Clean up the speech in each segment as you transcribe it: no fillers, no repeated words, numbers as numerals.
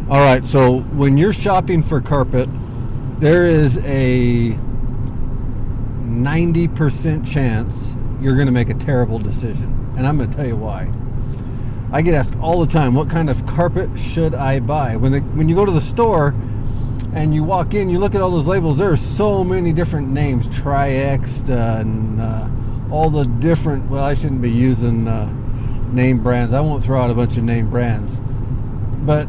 All right, so when you're shopping for carpet, there is a 90% chance you're going to make a terrible decision. And I'm going to tell you why. I get asked all the time, what kind of carpet should I buy? When you go to the store and you walk in, you look at all those labels, there are so many different names, Tri-X and all the different, well, I shouldn't be using name brands. I won't throw out a bunch of name brands. But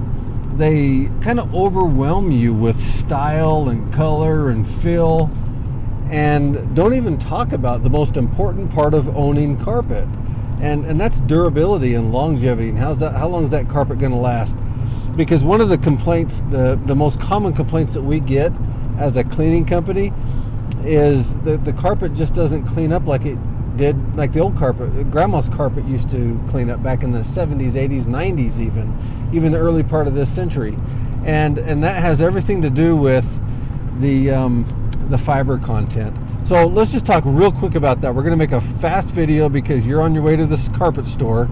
they kind of overwhelm you with style and color and feel, and don't even talk about the most important part of owning carpet, and that's durability and longevity. And how long is that carpet going to last? Because one of the complaints, the most common complaints that we get as a cleaning company, is that the carpet just doesn't clean up like it did, like the old carpet. Grandma's carpet used to clean up back in the 70s, 80s, 90s, even the early part of this century, and that has everything to do with the fiber content. So let's just talk real quick about that. We're going to make a fast video because you're on your way to this carpet store,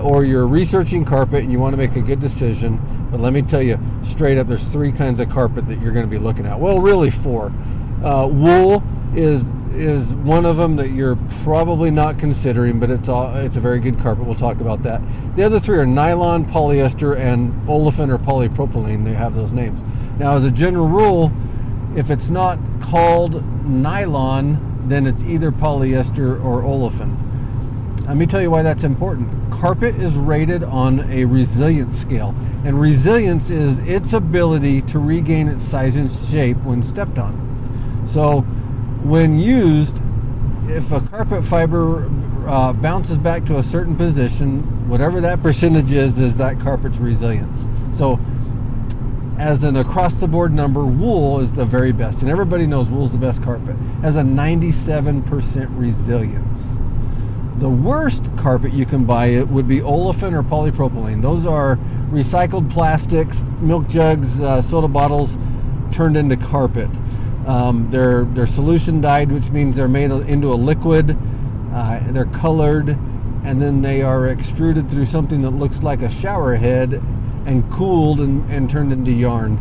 or you're researching carpet and you want to make a good decision. But let me tell you straight up, there's 3 kinds of carpet that you're going to be looking at. Well, really 4. Wool is one of them that you're probably not considering, but it's a very good carpet. We'll talk about that. The other 3 are nylon, polyester, and olefin or polypropylene. They have those names. Now, as a general rule, if it's not called nylon, then it's either polyester or olefin. Let me tell you why that's important. Carpet is rated on a resilience scale, and resilience is its ability to regain its size and shape when stepped on. So when used, if a carpet fiber bounces back to a certain position, whatever that percentage is that carpet's resilience. So as an across-the-board number, wool is the very best, and everybody knows wool's the best carpet. Has a 97% resilience. The worst carpet you can buy it would be olefin or polypropylene. Those are recycled plastics, milk jugs, soda bottles turned into carpet. They're solution dyed, which means they're made into a liquid. They're colored, and then they are extruded through something that looks like a shower head and cooled and turned into yarn.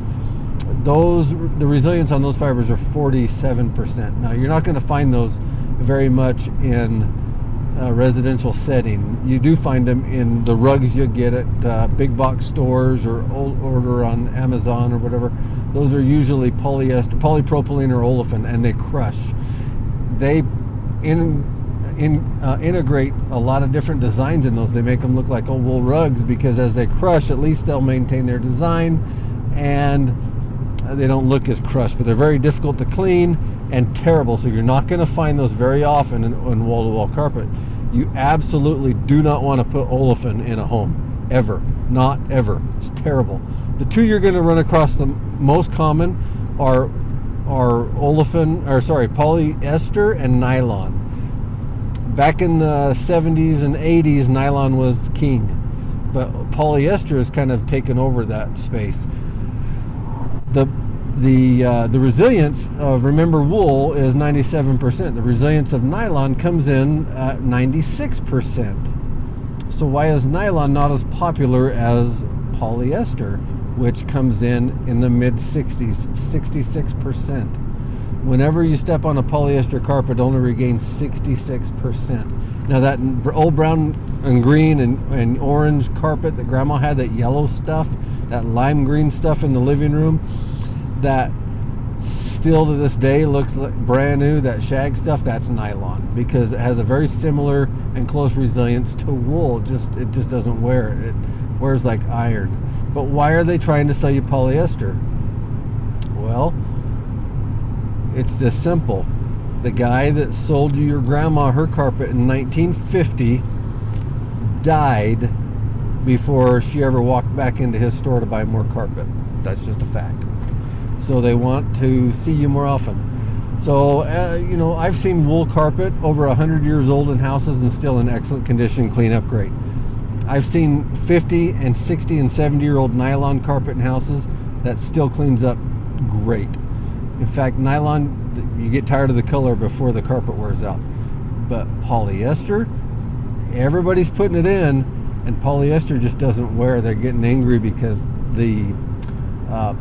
The resilience on those fibers are 47%. Now, you're not going to find those very much in a residential setting. You do find them in the rugs you get at big box stores or order on Amazon or whatever. Those are usually polyester, polypropylene, or olefin, and they crush. They integrate a lot of different designs in those. They make them look like old wool rugs because as they crush, at least they'll maintain their design and they don't look as crushed, but they're very difficult to clean and terrible. So you're not going to find those very often in wall-to-wall carpet. You absolutely do not want to put olefin in a home, ever. Not ever. It's terrible. The 2 you're going to run across the most common are polyester and nylon. Back in the 70s and 80s, nylon was king, but polyester has kind of taken over that space. The resilience of, remember, wool is 97%. The resilience of nylon comes in at 96%. So why is nylon not as popular as polyester, which comes in the mid-60s, 66%? Whenever you step on a polyester carpet, it only regains 66%. Now, that old brown and green and orange carpet that Grandma had, that yellow stuff, that lime green stuff in the living room, that still to this day looks like brand new, that shag stuff, that's nylon, because it has a very similar and close resilience to wool. It just doesn't wear. It wears like iron. But why are they trying to sell you polyester? Well, it's this simple. The guy that sold you your grandma her carpet in 1950 died before she ever walked back into his store to buy more carpet. That's just a fact. So they want to see you more often. So, I've seen wool carpet over 100 years old in houses and still in excellent condition, clean up great. I've seen 50 and 60 and 70-year-old nylon carpet in houses that still cleans up great. In fact, nylon, you get tired of the color before the carpet wears out. But polyester, everybody's putting it in, and polyester just doesn't wear. They're getting angry because the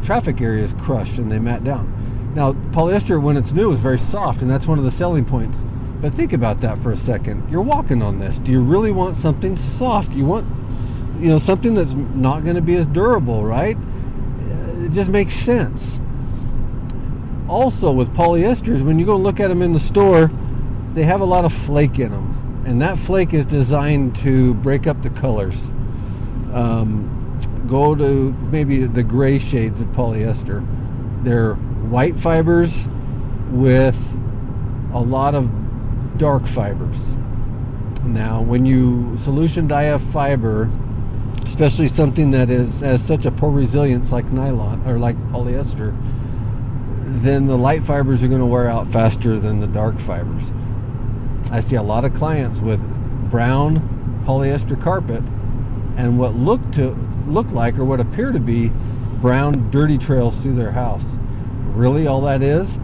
traffic area is crushed and they mat down. Now, polyester, when it's new, is very soft, and that's one of the selling points. But think about that for a second. You're walking on this. Do you really want something soft? You want, something that's not going to be as durable, right? It just makes sense. Also, with polyesters, when you go look at them in the store, they have a lot of flake in them, and that flake is designed to break up the colors. Go to maybe the gray shades of polyester. They're white fibers with a lot of dark fibers. Now, when you solution dye a fiber, especially something that has such a poor resilience like nylon or like polyester, then the light fibers are going to wear out faster than the dark fibers. I see a lot of clients with brown polyester carpet and what look like, or what appear to be, brown dirty trails through their house. Really, all that is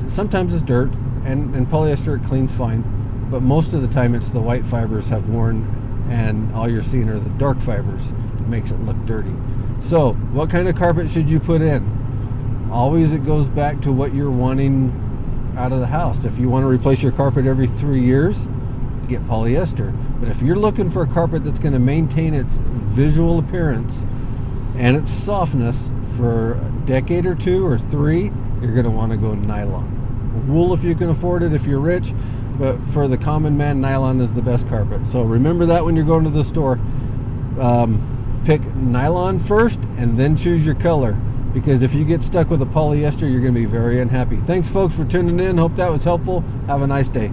sometimes it's dirt, and polyester, it cleans fine, but most of the time it's the white fibers have worn, and all you're seeing are the dark fibers. It makes it look dirty. So what kind of carpet should you put in? Always it goes back to what you're wanting out of the house. If you want to replace your carpet every 3 years, get polyester. But if you're looking for a carpet that's going to maintain its visual appearance and its softness for a decade or 2 or 3, you're going to want to go nylon. Wool if you can afford it, if you're rich, but for the common man, nylon is the best carpet. So remember that when you're going to the store. Pick nylon first and then choose your color, because if you get stuck with a polyester, you're going to be very unhappy. Thanks folks for tuning in. Hope that was helpful. Have a nice day.